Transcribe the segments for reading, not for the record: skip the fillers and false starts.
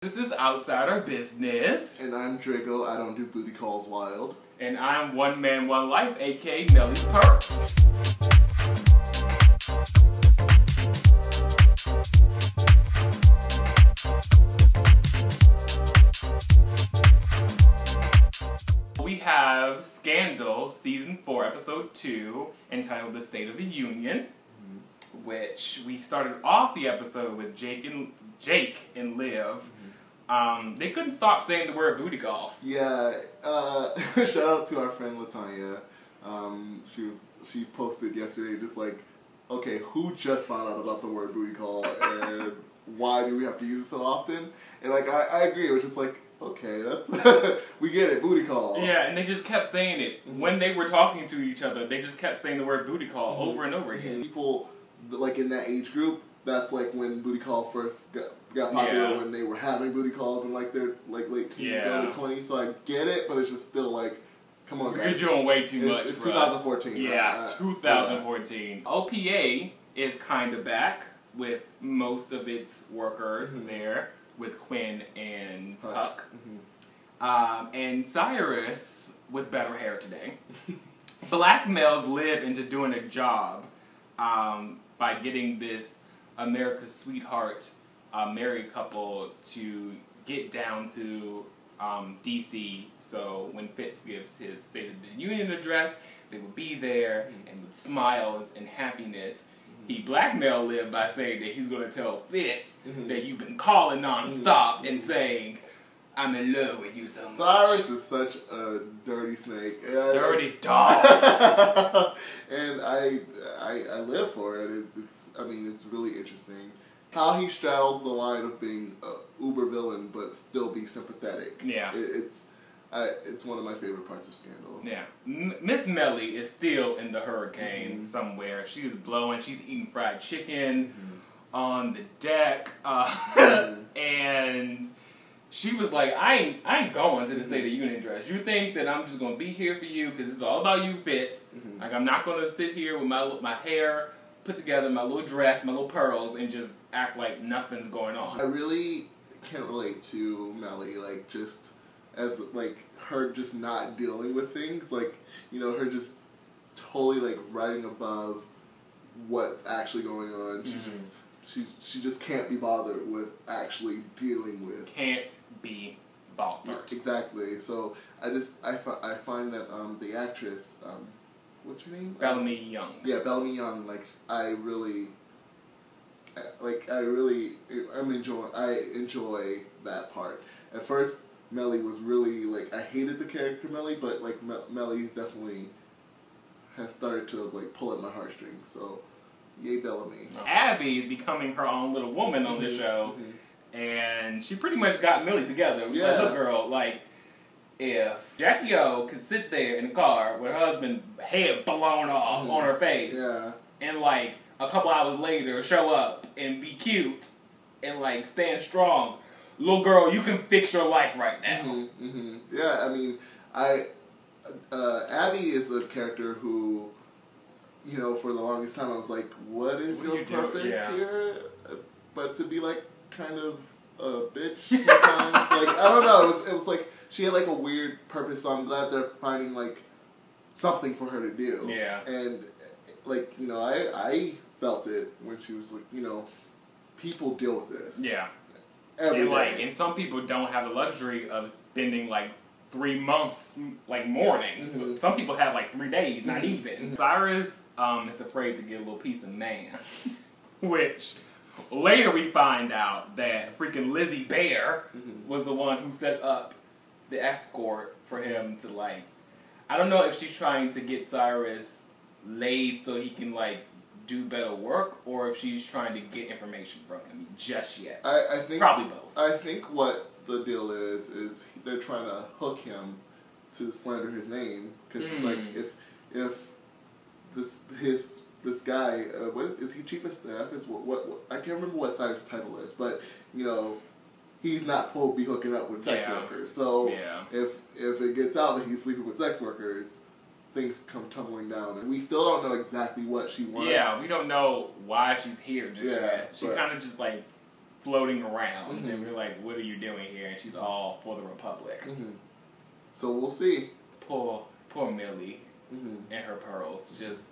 This is Outside Our Business. And I'm Drigo, I don't do booty calls wild. And I'm One Man, One Life, aka Melly's Perks. We have Scandal, Season 4, Episode 2, entitled The State of the Union, which we started off the episode with Jake and Liv. They couldn't stop saying the word booty call. Yeah, shout out to our friend Latanya. She posted yesterday just like, okay, who just found out about the word booty call and why do we have to use it so often? And like, I agree, it was just like, okay, that's, we get it, booty call. Yeah, and they just kept saying it. When they were talking to each other, they just kept saying the word booty call over and over again. People, like in that age group, that's like when booty call first got popular, when they were having booty calls in like their like late teens, early 20s. So I get it, but it's just still like, come on, guys. You're doing way too much. It's for 2014. Us. Yeah, 2014. Yeah. OPA is kind of back with most of its workers there, with Quinn and Tuck. And Cyrus with better hair today blackmails Liv into doing a job by getting this America's Sweetheart married couple to get down to DC, so when Fitz gives his State of the Union address, they would be there and with smiles and happiness. He blackmailed Liv by saying that he's going to tell Fitz that you've been calling non-stop and saying, I'm in love with you so much. Cyrus is such a dirty snake. Dirty dog. And I live for it. It's really interesting how he straddles the line of being a uber villain but still be sympathetic. Yeah. It's one of my favorite parts of Scandal. Yeah. Miss Melly is still in the hurricane somewhere. She is blowing. She's eating fried chicken on the deck. And she was like, I ain't going to the State of the Union address. You think that I'm just going to be here for you because it's all about you, Fitz. Like, I'm not going to sit here with my hair put together, my little dress, my little pearls, and just act like nothing's going on. I really can't relate to Melly, like, just as, like, her just not dealing with things. Like, you know, her just totally, like, riding above what's actually going on. She just can't be bothered with actually dealing with. Can't be bothered. Exactly. So I find that the actress, what's her name? Bellamy Young. Yeah, Bellamy Young. Like I enjoy that part. At first, Melly was really like, I hated the character Melly, but like Melly's definitely has started to like pull at my heartstrings. So. Yay, Bellamy. Abby is becoming her own little woman on the show, and she pretty much got Millie together. Yeah. Like, look, girl, like, if Jackie O could sit there in the car with her husband head blown off on her face, and like a couple hours later show up and be cute and like stand strong, little girl, you can fix your life right now. Yeah, I mean, Abby is a character who, you know, for the longest time I was like, what is your purpose here? But to be like kind of a bitch sometimes, like, I don't know, it was like, she had like a weird purpose, so I'm glad they're finding like something for her to do. Yeah. And like, you know, I felt it when she was like, you know, people deal with this. Yeah. Every day. And some people don't have the luxury of spending like 3 months, like, mourning. Some people have like 3 days, not even. Cyrus is afraid to get a little piece of man. Which, later we find out that freaking Lizzie Bear was the one who set up the escort for him to, like, I don't know if she's trying to get Cyrus laid so he can, like, do better work, or if she's trying to get information from him just yet. I think probably both. I think what the deal is they're trying to hook him to slander his name, because it's like, if this guy, what is he, chief of staff? Is what I can't remember what Cyrus' title is, but you know, he's not supposed to be hooking up with sex workers. So if it gets out that he's sleeping with sex workers, things come tumbling down, and we still don't know exactly what she wants. Yeah, we don't know why she's here just yet. She kind of just like floating around, and we're like, what are you doing here? And she's all for the Republic. So we'll see. Poor Millie and her pearls, just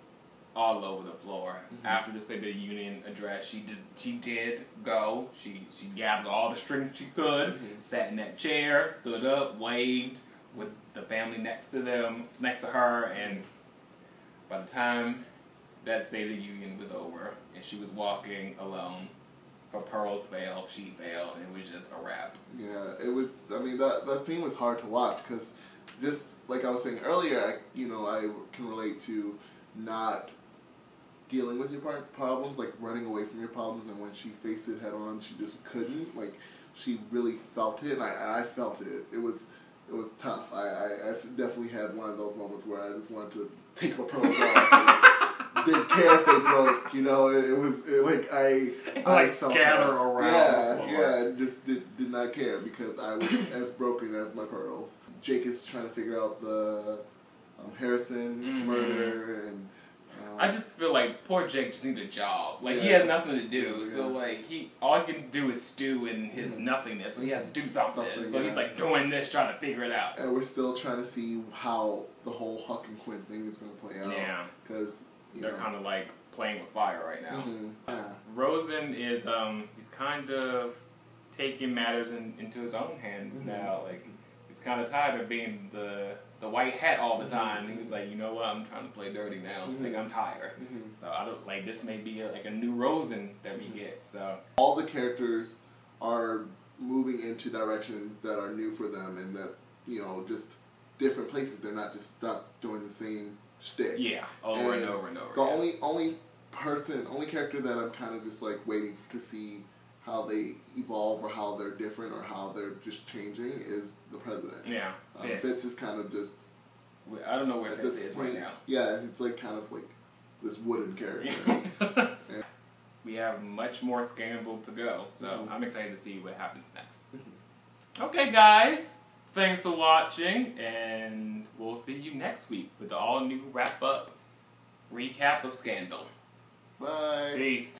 all over the floor. After the State of the Union address, she did go. She gathered all the strength she could, sat in that chair, stood up, waved with the family next to her, and by the time that State of the Union was over and she was walking alone, her pearls failed, she failed, and it was just a wrap. Yeah, it was. I mean, that scene was hard to watch because, just like I was saying earlier, I can relate to not dealing with your problems, like running away from your problems, and when she faced it head on, she just couldn't. Like, she really felt it, and I felt it. It was tough. I definitely had one of those moments where I just wanted to take my pearls off. Didn't care if they broke, I scatter around. Yeah, just did not care because I was as broken as my pearls. Jake is trying to figure out the Harrison murder, and I just feel like poor Jake just needs a job. Like, he has nothing to do, so like all he can do is stew in his nothingness. So he has to do something. So he's like doing this, trying to figure it out. And we're still trying to see how the whole Huck and Quinn thing is going to play out. Yeah, because they're kind of like playing with fire right now. Rosen is he's kind of taking matters into his own hands now. Like, he's kind of tired of being the white hat all the time. He was like, you know what, I'm trying to play dirty now. Like, I'm tired. So I don't like, this may be like a new Rosen that we get. So all the characters are moving into directions that are new for them, and that just different places. They're not just stuck doing the same shtick. Yeah, over and over and over. The only character that I'm kind of just like waiting to see how they evolve or how they're different or how they're just changing is the president. Yeah, Fitz is kind of just. I don't know where Fitz is right now. Yeah, it's like kind of like this wooden character. We have much more Scandal to go, so I'm excited to see what happens next. Okay, guys. Thanks for watching, and we'll see you next week with the all-new wrap-up recap of Scandal. Bye. Peace.